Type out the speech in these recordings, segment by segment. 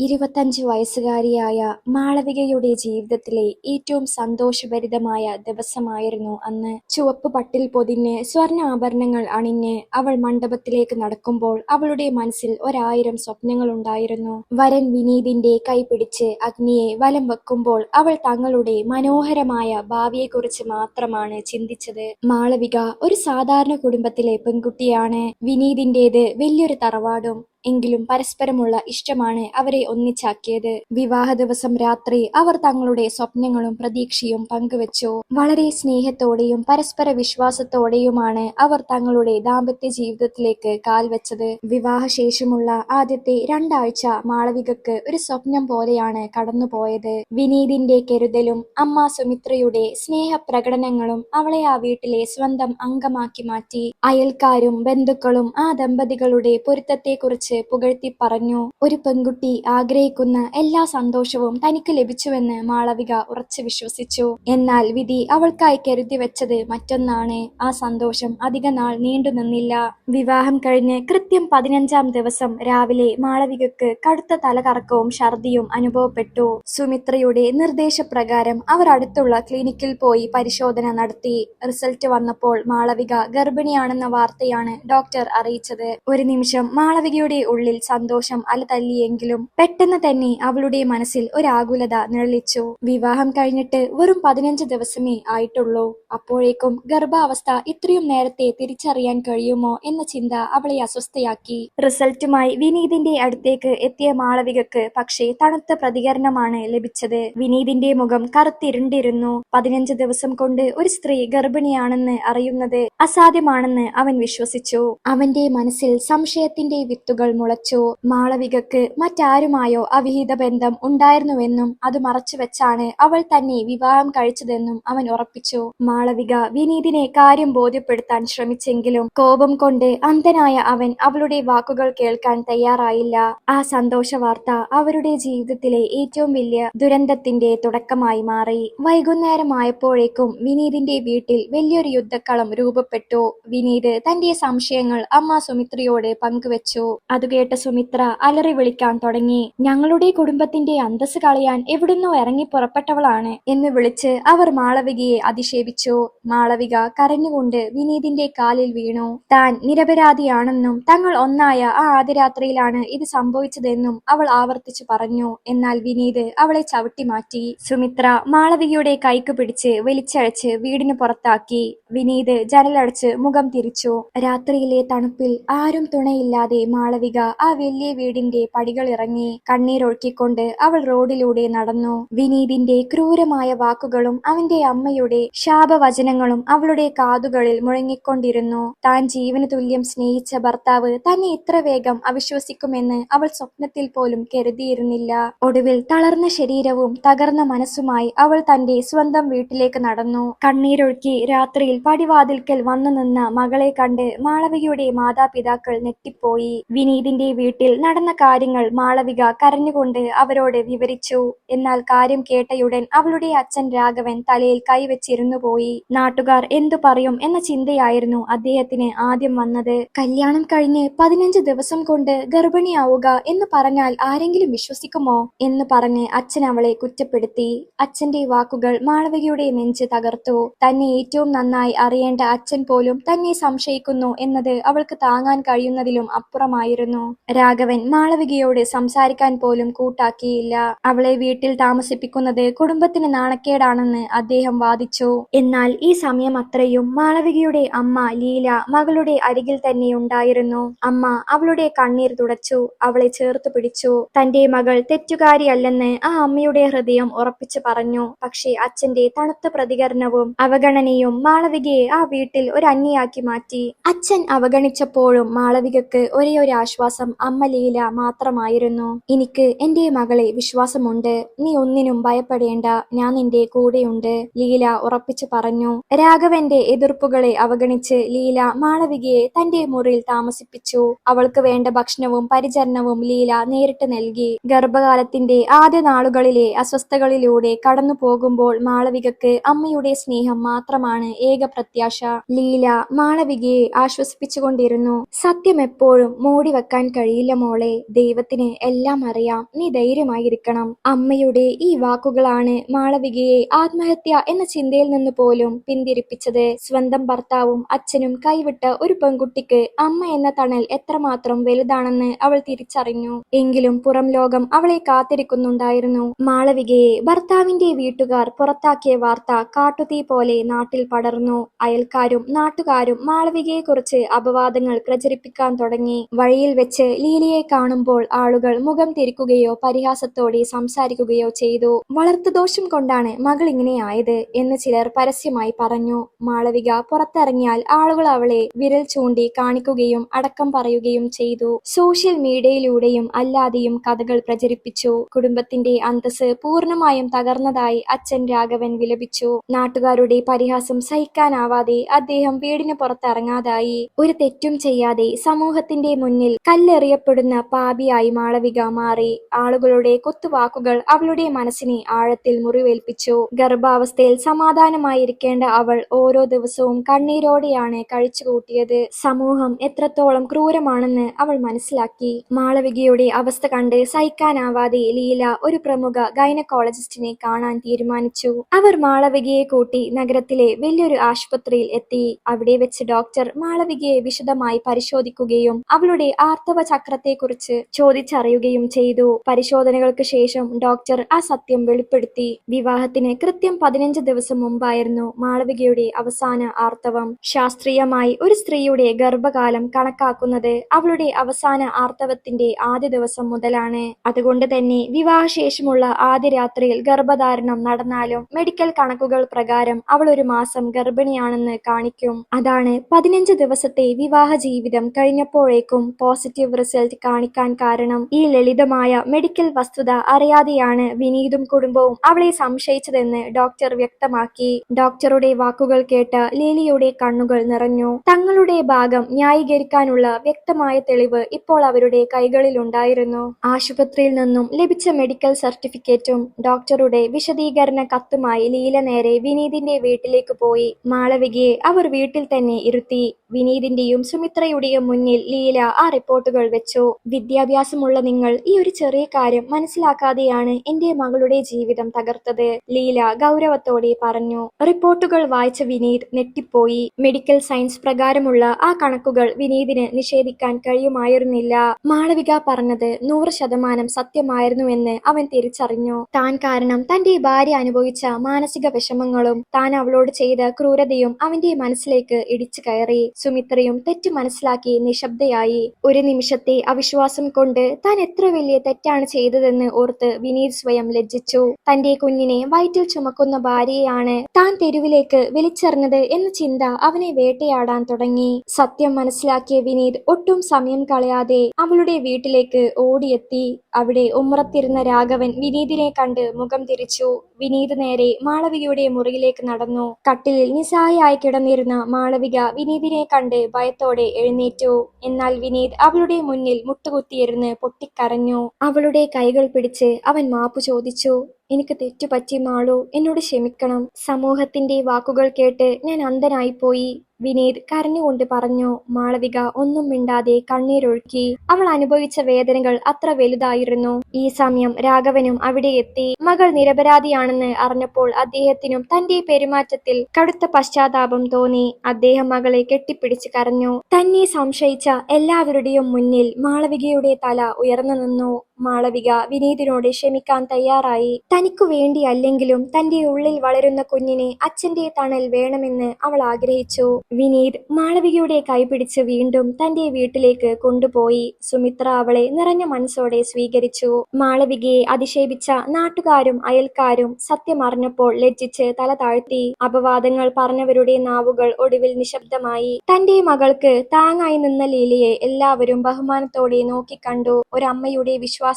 25 വയസ്സുകാരിയായ മാളവികയുടെ ജീവിതത്തിലെ ഏറ്റവും സന്തോഷഭരിതമായ ദിവസമായിരുന്നു അന്ന്. ചുവപ്പ് പട്ടിൽ പൊതിഞ്ഞ് സ്വർണ്ണ ആഭരണങ്ങൾ അണിഞ്ഞ് അവൾ മണ്ഡപത്തിലേക്ക് നടക്കുമ്പോൾ അവളുടെ മനസ്സിൽ 1000 സ്വപ്നങ്ങളുണ്ടായിരുന്നു. വരൻ വിനീതിന്റെ കൈപിടിച്ച് അഗ്നിയെ വലം വെക്കുമ്പോൾ അവൾ തങ്ങളുടെ മനോഹരമായ ഭാവിയെക്കുറിച്ച് മാത്രമാണ് ചിന്തിച്ചത്. മാളവിക ഒരു സാധാരണ കുടുംബത്തിലെ പെൺകുട്ടിയാണ്. വിനീതിന്റേത് വലിയൊരു തറവാടും. എങ്കിലും പരസ്പരമുള്ള ഇഷ്ടമാണ് അവരെ ഒന്നിച്ചാക്കിയത്. വിവാഹ ദിവസം രാത്രി അവർ തങ്ങളുടെ സ്വപ്നങ്ങളും പ്രതീക്ഷയും പങ്കുവച്ചു. വളരെ സ്നേഹത്തോടെയും പരസ്പര വിശ്വാസത്തോടെയുമാണ് അവർ തങ്ങളുടെ ദാമ്പത്യ ജീവിതത്തിലേക്ക് കാൽവെച്ചത്. വിവാഹശേഷമുള്ള ആദ്യത്തെ 2 ആഴ്ച മാളവികക്ക് ഒരു സ്വപ്നം പോലെയാണ് കടന്നുപോയത്. വിനീതിന്റെ കരുതലും അമ്മ സുമിത്രയുടെ സ്നേഹപ്രകടനങ്ങളും അവളെ ആ വീട്ടിലെ സ്വന്തം അംഗമാക്കി മാറ്റി. അയൽക്കാരും ബന്ധുക്കളും ആ ദമ്പതികളുടെ പൊരുത്തത്തെക്കുറിച്ച് പുകഴ്ത്തി പറഞ്ഞു. ഒരു പെൺകുട്ടി ആഗ്രഹിക്കുന്ന എല്ലാ സന്തോഷവും തനിക്ക് ലഭിച്ചുവെന്ന് മാളവിക ഉറച്ചു വിശ്വസിച്ചു. എന്നാൽ വിധി അവൾക്കായി കരുതി വെച്ചത് മറ്റൊന്നാണ്. ആ സന്തോഷം അധിക നാൾ നീണ്ടു നിന്നില്ല. വിവാഹം കഴിഞ്ഞ് കൃത്യം 15-ാം ദിവസം രാവിലെ മാളവികക്ക് കടുത്ത തലകറക്കവും ഛർദിയും അനുഭവപ്പെട്ടു. സുമിത്രയുടെ നിർദ്ദേശപ്രകാരം അവർ അടുത്തുള്ള ക്ലിനിക്കിൽ പോയി പരിശോധന നടത്തി. റിസൾട്ട് വന്നപ്പോൾ മാളവിക ഗർഭിണിയാണെന്ന വാർത്തയാണ് ഡോക്ടർ അറിയിച്ചത്. ഒരു നിമിഷം മാളവികയുടെ ഉള്ളിൽ സന്തോഷം അലതല്ലിയെങ്കിലും പെട്ടെന്ന് തന്നെ അവളുടെ മനസ്സിൽ ഒരാകുലത നിഴലിച്ചു. വിവാഹം കഴിഞ്ഞിട്ട് വെറും 15 ദിവസമേ ആയിട്ടുള്ളൂ. അപ്പോഴേക്കും ഗർഭാവസ്ഥ ഇത്രയും നേരത്തെ തിരിച്ചറിയാൻ കഴിയുമോ എന്ന ചിന്ത അവളെ അസ്വസ്ഥയാക്കി. റിസൾട്ടുമായി വിനീതിന്റെ അടുത്തേക്ക് എത്തിയ മാളവികക്ക് പക്ഷേ തണുത്ത പ്രതികരണമാണ് ലഭിച്ചത്. വിനീതിന്റെ മുഖം കറുത്തിരുണ്ടിരുന്നു. 15 ദിവസം കൊണ്ട് ഒരു സ്ത്രീ ഗർഭിണിയാണെന്ന് അറിയുന്നത് അസാധ്യമാണെന്ന് അവൻ വിശ്വസിച്ചു. അവന്റെ മനസ്സിൽ സംശയത്തിന്റെ വിത്തുകൾ മുളച്ചു. മാളവികക്ക് മറ്റാരുമായോ അവിഹിത ബന്ധം ഉണ്ടായിരുന്നുവെന്നും അത് മറച്ചുവെച്ചാണ് അവൾ തന്നെ വിവാഹം കഴിച്ചതെന്നും അവൻ ഉറപ്പിച്ചു. മാളവിക വിനീതിനെ കാര്യം ബോധ്യപ്പെടുത്താൻ ശ്രമിച്ചെങ്കിലും കോപം കൊണ്ട് അന്ധനായ അവൻ അവളുടെ വാക്കുകൾ കേൾക്കാൻ തയ്യാറായില്ല. ആ സന്തോഷ വാർത്ത അവരുടെ ജീവിതത്തിലെ ഏറ്റവും വലിയ ദുരന്തത്തിന്റെ തുടക്കമായി മാറി. വൈകുന്നേരമായപ്പോഴേക്കും വിനീതിന്റെ വീട്ടിൽ വലിയൊരു യുദ്ധക്കളം രൂപപ്പെട്ടു. വിനീത് തന്റെ സംശയങ്ങൾ അമ്മ സുമിത്രയോട് പങ്കുവച്ചു. അത് കേട്ട സുമിത്ര അലറി വിളിക്കാൻ തുടങ്ങി. ഞങ്ങളുടെ കുടുംബത്തിന്റെ അന്തസ് കളയാൻ എവിടുന്നോ ഇറങ്ങി പുറപ്പെട്ടവളാണ് എന്ന് വിളിച്ച് അവർ മാളവികയെ അധിക്ഷേപിച്ചു. മാളവിക കരഞ്ഞുകൊണ്ട് വിനീതിന്റെ കാലിൽ വീണു. താൻ നിരപരാധിയാണെന്നും തങ്ങൾ ഒന്നായ ആ ആദ്യരാത്രിയിലാണ് ഇത് സംഭവിച്ചതെന്നും അവൾ ആവർത്തിച്ചു പറഞ്ഞു. എന്നാൽ വിനീത് അവളെ ചവിട്ടി മാറ്റി. സുമിത്ര മാളവികയുടെ കൈക്ക് പിടിച്ച് വലിച്ചഴച്ച് വീടിന് പുറത്താക്കി. വിനീത് ജനലടച്ച് മുഖം തിരിച്ചു. രാത്രിയിലെ തണുപ്പിൽ ആരും തുണയില്ലാതെ മാളവിക ആ വലിയ വീടിന്റെ പടികളിറങ്ങി. കണ്ണീരൊഴുക്കിക്കൊണ്ട് അവൾ റോഡിലൂടെ നടന്നു. വിനീതിന്റെ ക്രൂരമായ വാക്കുകളും അവന്റെ അമ്മയുടെ ശാപവചനങ്ങളും അവളുടെ കാതുകളിൽ മുഴങ്ങിക്കൊണ്ടിരുന്നു. താൻ ജീവന് തുല്യം സ്നേഹിച്ച ഭർത്താവ് തന്നെ ഇത്ര വേഗം അവിശ്വസിക്കുമെന്ന് അവൾ സ്വപ്നത്തിൽ പോലും കരുതിയിരുന്നില്ല. ഒടുവിൽ തളർന്ന ശരീരവും തകർന്ന മനസ്സുമായി അവൾ തന്റെ സ്വന്തം വീട്ടിലേക്ക് നടന്നു. കണ്ണീരൊഴുക്കി രാത്രിയിൽ പടിവാതിൽക്കൽ വന്നു നിന്ന മകളെ കണ്ട് മാളവികയുടെ മാതാപിതാക്കൾ ഞെട്ടിപ്പോയി. വിനീതിന്റെ വീട്ടിൽ നടന്ന കാര്യങ്ങൾ മാളവിക കരഞ്ഞുകൊണ്ട് അവരോട് വിവരിച്ചു. എന്നാൽ കാര്യം കേട്ടയുടൻ അവളുടെ അച്ഛൻ രാഘവൻ തലയിൽ കൈവച്ചിരുന്നു പോയി. നാട്ടുകാർ എന്തു പറയും എന്ന ചിന്തയായിരുന്നു അദ്ദേഹത്തിന് ആദ്യം വന്നത്. കല്യാണം കഴിഞ്ഞ് 15 ദിവസം കൊണ്ട് ഗർഭിണിയാവുക എന്ന് പറഞ്ഞാൽ ആരെങ്കിലും വിശ്വസിക്കുമോ എന്ന് പറഞ്ഞ് അച്ഛൻ അവളെ കുറ്റപ്പെടുത്തി. അച്ഛന്റെ വാക്കുകൾ മാളവികയുടെ നെഞ്ച് തകർത്തു. തന്നെ ഏറ്റവും നന്നായി അറിയേണ്ട അച്ഛൻ പോലും തന്നെ സംശയിക്കുന്നു എന്നത് അവൾക്ക് താങ്ങാൻ കഴിയുന്നതിലും അപ്പുറമായിരുന്നു. രാഘവൻ മാളവികയോട് സംസാരിക്കാൻ പോലും കൂട്ടാക്കിയില്ല. അവളെ വീട്ടിൽ താമസിപ്പിക്കുന്നത് കുടുംബത്തിന് നാണക്കേടാണെന്ന് അദ്ദേഹം വാദിച്ചു. എന്നാൽ ഈ സമയം അത്രയും മാളവികയുടെ അമ്മ ലീല മകളുടെ അരികിൽ തന്നെ ഉണ്ടായിരുന്നു. അമ്മ അവളുടെ കണ്ണീർ തുടച്ചു. അവളെ ചേർത്ത് പിടിച്ചു. തന്റെ മകൾ തെറ്റുകാരിയല്ലെന്ന് ആ അമ്മയുടെ ഹൃദയം ഉറപ്പിച്ചു പറഞ്ഞു. പക്ഷേ അച്ഛന്റെ തണുത്ത പ്രതികരണവും അവഗണനയും മാളവികയെ ആ വീട്ടിൽ ഒരു അന്യയാക്കി മാറ്റി. അച്ഛൻ അവഗണിച്ചപ്പോഴും മാളവികക്ക് ഒരേ ഒരു ആശ്വാസം അമ്മ ലീല മാത്രമായിരുന്നു. എനിക്ക് എന്റെ മകളെ വിശ്വാസമുണ്ട്. നീ ഒന്നിനും ഭയപ്പെടേണ്ട, ഞാൻ നിന്റെ കൂടെയുണ്ട്, ലീല ഉറപ്പിച്ചു പറഞ്ഞു. രാഘവന്റെ എതിർപ്പുകളെ അവഗണിച്ച് ലീല മാളവികയെ തന്റെ മുറിയിൽ താമസിപ്പിച്ചു. അവൾക്ക് വേണ്ട ഭക്ഷണവും പരിചരണവും ലീല നേരിട്ട് നൽകി. ഗർഭകാലത്തിന്റെ ആദ്യ നാളുകളിലെ അസ്വസ്ഥതകളിലൂടെ കടന്നു പോകുമ്പോൾ മാളവികക്ക് അമ്മയുടെ സ്നേഹം മാത്രമാണ് ഏക പ്രത്യാശ. ലീല മാളവികയെ ആശ്വസിപ്പിച്ചുകൊണ്ടിരുന്നു. സത്യം എപ്പോഴും മൂടി വെക്കാൻ കഴിയില്ല മോളെ. ദൈവത്തിന് എല്ലാം അറിയാം. നീ ധൈര്യമായിരിക്കണം. അമ്മയുടെ ഈ വാക്കുകളാണ് മാളവികയെ ആത്മഹത്യ എന്ന ചിന്തയിൽ നിന്ന് പോലും പിന്തിരിപ്പിച്ചത്. സ്വന്തം ഭർത്താവും അച്ഛനും കൈവിട്ട ഒരു പെൺകുട്ടിക്ക് അമ്മ എന്ന തണൽ എത്രമാത്രം വലുതാണെന്ന് അവൾ തിരിച്ചറിഞ്ഞു. എങ്കിലും പുറം ലോകം അവളെ കാത്തിരിക്കുന്നുണ്ടായിരുന്നു. മാളവികയെ ഭർത്താവിന്റെ വീട്ടുകാർ പുറത്താക്കിയ വാർത്ത കാട്ടുതീ പോലെ നാട്ടിൽ പടർന്നു. അയൽക്കാരും നാട്ടുകാരും മാളവികയെക്കുറിച്ച് അപവാദങ്ങൾ പ്രചരിപ്പിക്കാൻ തുടങ്ങി. വഴിയിൽ വെച്ച് ലീലയെ കാണുമ്പോൾ ആളുകൾ മുഖം തിരിക്കുകയോ പരിഹാസത്തോടെ സംസാരിക്കുകയോ ചെയ്തു. വളർത്തുദോഷം കൊണ്ടാണ് മകൾ ഇങ്ങനെയായത് എന്ന് ചിലർ പരസ്യമായി പറഞ്ഞു. മാളവിക പുറത്തിറങ്ങിയാൽ ആളുകൾ അവളെ വിരൽ ചൂണ്ടി കാണിക്കുകയും അടക്കം പറയുകയും ചെയ്തു. സോഷ്യൽ മീഡിയയിലൂടെയും അല്ലാതെയും കഥകൾ പ്രചരിപ്പിച്ചു. കുടുംബത്തിന്റെ അന്തസ്സ് പൂർണ്ണമായും തകർന്നതായി അച്ഛൻ രാഘവൻ വിലപിച്ചു. നാട്ടുകാരുടെ പരിഹാസം സഹിക്കാനാവാതെ അദ്ദേഹം വീടിന് പുറത്തിറങ്ങാതായി. ഒരു തെറ്റും ചെയ്യാതെ സമൂഹത്തിന്റെ മുന്നിൽ കല്ലെറിയപ്പെടുന്ന പാപിയായി മാളവിക മാറി. ആളുകളുടെ കുത്തുവാക്കുകൾ അവളുടെ മനസ്സിനെ ആഴത്തിൽ മുറിവേൽപ്പിച്ചു. ഗർഭാവസ്ഥയിൽ സമാധാനമായിരിക്കേണ്ട അവൾ ഓരോ ദിവസവും കണ്ണീരോടെയാണ് കഴിച്ചുകൂട്ടിയത്. സമൂഹം എത്രത്തോളം ക്രൂരമാണെന്ന് അവൾ മനസ്സിലാക്കി. മാളവികയുടെ അവസ്ഥ കണ്ട് സഹിക്കാനാവാതെ ലീല ഒരു പ്രമുഖ ഗൈനക്കോളജിസ്റ്റിനെ കാണാൻ തീരുമാനിച്ചു. അവർ മാളവികയെ കൂട്ടി നഗരത്തിലെ വലിയൊരു ആശുപത്രിയിൽ എത്തി. അവിടെ വെച്ച് ഡോക്ടർ മാളവികയെ വിശദമായി പരിശോധിക്കുകയും അവളുടെ ആർത്തവ ചക്രത്തെക്കുറിച്ച് ചോദിച്ചറിയുകയും ചെയ്തു. പരിശോധനകൾക്ക് ശേഷം ഡോക്ടർ ആ സത്യം വെളിപ്പെടുത്തി. വിവാഹത്തിന് കൃത്യം 15 ദിവസം മുമ്പായിരുന്നു മാളവികയുടെ അവസാന ആർത്തവം. ശാസ്ത്രീയമായി ഒരു സ്ത്രീയുടെ ഗർഭകാലം കണക്കാക്കുന്നത് അവളുടെ അവസാന ആർത്തവത്തിന്റെ ആദ്യ ദിവസം മുതലാണ്. അതുകൊണ്ട് തന്നെ വിവാഹശേഷമുള്ള ആദ്യ രാത്രിയിൽ ഗർഭധാരണം നടന്നാലും മെഡിക്കൽ കണക്കുകൾ പ്രകാരം അവൾ ഒരു മാസം ഗർഭിണിയാണെന്ന് കാണിക്കും. അതാണ് 15 ദിവസത്തെ വിവാഹ ജീവിതം കഴിഞ്ഞപ്പോഴേക്കും പോസിറ്റീവ് റിസൾട്ട് കാണിക്കാൻ കാരണം. ഈ ലളിതമായ മെഡിക്കൽ വസ്തുത അറിയാതെയാണ് വിനീതും കുടുംബവും അവളെ സംശയിച്ചതെന്ന് ഡോക്ടർ വ്യക്തമാക്കി. ഡോക്ടറുടെ വാക്കുകൾ കേട്ട ലീലയുടെ കണ്ണുകൾ നിറഞ്ഞു. തങ്ങളുടെ ഭാഗം ന്യായീകരിക്കാനുള്ള വ്യക്തമായ തെളിവ് ഇപ്പോൾ അവരുടെ കൈകളിലുണ്ടായിരുന്നു. ആശുപത്രിയിൽ നിന്നും ലഭിച്ച മെഡിക്കൽ സർട്ടിഫിക്കറ്റും ഡോക്ടറുടെ വിശദീകരണ കത്തുമായി ലീല നേരെ വിനീതിന്റെ വീട്ടിലേക്ക് പോയി. മാളവികയെ അവർ വീട്ടിൽ തന്നെ ഇരുത്തി. വിനീതിന്റെയും സുമിത്രയുടെയും മുന്നിൽ ലീല ആ റിപ്പോർട്ടുകൾ വെച്ചു. വിദ്യാഭ്യാസമുള്ള നിങ്ങൾ ഈ ഒരു ചെറിയ കാര്യം മനസ്സിലാക്കാതെയാണ് എന്റെ മകളുടെ ജീവിതം തകർത്തത്, ലീല ഗൗരവത്തോടെ പറഞ്ഞു. റിപ്പോർട്ടുകൾ വായിച്ച വിനീത് ഞെട്ടിപ്പോയി. മെഡിക്കൽ സയൻസ് പ്രകാരമുള്ള ആ കണക്കുകൾ വിനീതിന് നിഷേധിക്കാൻ കഴിയുമായിരുന്നില്ല. മാളവിക പറഞ്ഞത് 100% സത്യമായിരുന്നുവെന്ന് അവൻ തിരിച്ചറിഞ്ഞു. താൻ കാരണം തന്റെ ഭാര്യ അനുഭവിച്ച മാനസിക വിഷമങ്ങളും താൻ അവളോട് ചെയ്ത ക്രൂരതയും അവന്റെ മനസ്സിലേക്ക് ഇടിച്ചു കയറി. സുമിത്രയും തെറ്റ് മനസ്സിലാക്കി നിശബ്ദയായി. ഒരു നിമിഷത്തെ അവിശ്വാസം കൊണ്ട് താൻ എത്ര വലിയ തെറ്റാണ് ചെയ്തതെന്ന് ഓർത്ത് വിനീത് സ്വയം ലജ്ജിച്ചു. തന്റെ കുഞ്ഞിനെ വയറ്റിൽ ചുമക്കുന്ന ഭാര്യയാണ് താൻ തെരുവിലേക്ക് വലിച്ചെറിഞ്ഞത് എന്ന ചിന്ത അവനെ വേട്ടയാടാൻ തുടങ്ങി. സത്യം മനസ്സിലാക്കിയ വിനീത് ഒട്ടും സമയം കളയാതെ അവളുടെ വീട്ടിലേക്ക് ഓടിയെത്തി. അവിടെ ഉമ്മറത്തിരുന്ന രാഘവൻ വിനീതിനെ കണ്ട് മുഖം തിരിച്ചു. വിനീത് നേരെ മാളവികയുടെ മുറിയിലേക്ക് നടന്നു. കട്ടിലിൽ നിസ്സഹായായി കിടന്നിരുന്ന മാളവിക വിനീതിനെ കണ്ട് ഭയത്തോടെ എഴുന്നേറ്റു. എന്നാൽ വിനീത് അവളുടെ മുന്നിൽ മുട്ടുകുത്തിയിരുന്ന് പൊട്ടിക്കരഞ്ഞു. അവളുടെ കൈകൾ പിടിച്ച് അവൻ മാപ്പു ചോദിച്ചു. എനിക്ക് തെറ്റുപറ്റി മാളു, എന്നോട് ക്ഷമിക്കണം. സമൂഹത്തിന്റെ വാക്കുകൾ കേട്ട് ഞാൻ അന്ധനായിപ്പോയി, വിനീത് കരഞ്ഞുകൊണ്ട് പറഞ്ഞു. മാളവിക ഒന്നും മിണ്ടാതെ കണ്ണീരൊഴുക്കി. അവൾ അനുഭവിച്ച വേദനകൾ അത്ര വലുതായിരുന്നു. ഈ സമയം രാഘവനും അവിടെ എത്തി. മകൾ നിരപരാധിയാണെന്ന് അറിഞ്ഞപ്പോൾ അദ്ദേഹത്തിനും തന്റെ പെരുമാറ്റത്തിൽ കടുത്ത പശ്ചാത്താപം തോന്നി. അദ്ദേഹം മകളെ കെട്ടിപ്പിടിച്ച് കരഞ്ഞു. തന്നെ സംശയിച്ച എല്ലാവരുടെയും മുന്നിൽ മാളവികയുടെ തല ഉയർന്നു നിന്നു. മാളവിക വിനീതിനോട് ക്ഷമിക്കാൻ തയ്യാറായി. തനിക്കു വേണ്ടിയല്ലെങ്കിലും തന്റെ ഉള്ളിൽ വളരുന്ന കുഞ്ഞിന് അച്ഛന്റെ തണൽ വേണമെന്ന് അവൾ ആഗ്രഹിച്ചു. വിനീത് മാളവികയുടെ കൈപിടിച്ച് വീണ്ടും തന്റെ വീട്ടിലേക്ക് കൊണ്ടുപോയി. സുമിത്ര അവളെ നിറഞ്ഞ മനസ്സോടെ സ്വീകരിച്ചു. മാളവികയെ അധിക്ഷേപിച്ച നാട്ടുകാരും അയൽക്കാരും സത്യം അറിഞ്ഞപ്പോൾ ലജ്ജിച്ച് തല താഴ്ത്തി. അപവാദങ്ങൾ പറഞ്ഞവരുടെ നാവുകൾ ഒടുവിൽ നിശബ്ദമായി. തന്റെ മകൾക്ക് താങ്ങായി നിന്ന ലീലയെ എല്ലാവരും ബഹുമാനത്തോടെ നോക്കിക്കണ്ടു. ഒരമ്മയുടെ വിശ്വാസമാണ്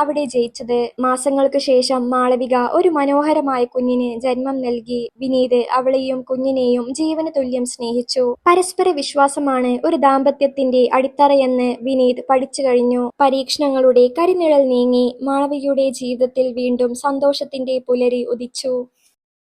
അവിടെ ജയിച്ചത്. മാസങ്ങൾക്ക് ശേഷം മാളവിക ഒരു മനോഹരമായ കുഞ്ഞിന് ജന്മം നൽകി. വിനീത് അവളെയും കുഞ്ഞിനെയും ജീവന് തുല്യം സ്നേഹിച്ചു. പരസ്പര വിശ്വാസമാണ് ഒരു ദാമ്പത്യത്തിന്റെ അടിത്തറയെന്ന് വിനീത് പഠിച്ചു കഴിഞ്ഞു. പരീക്ഷണങ്ങളുടെ കരിനിഴൽ നീങ്ങി. മാളവികയുടെ ജീവിതത്തിൽ വീണ്ടും സന്തോഷത്തിന്റെ പുലരി ഉദിച്ചു.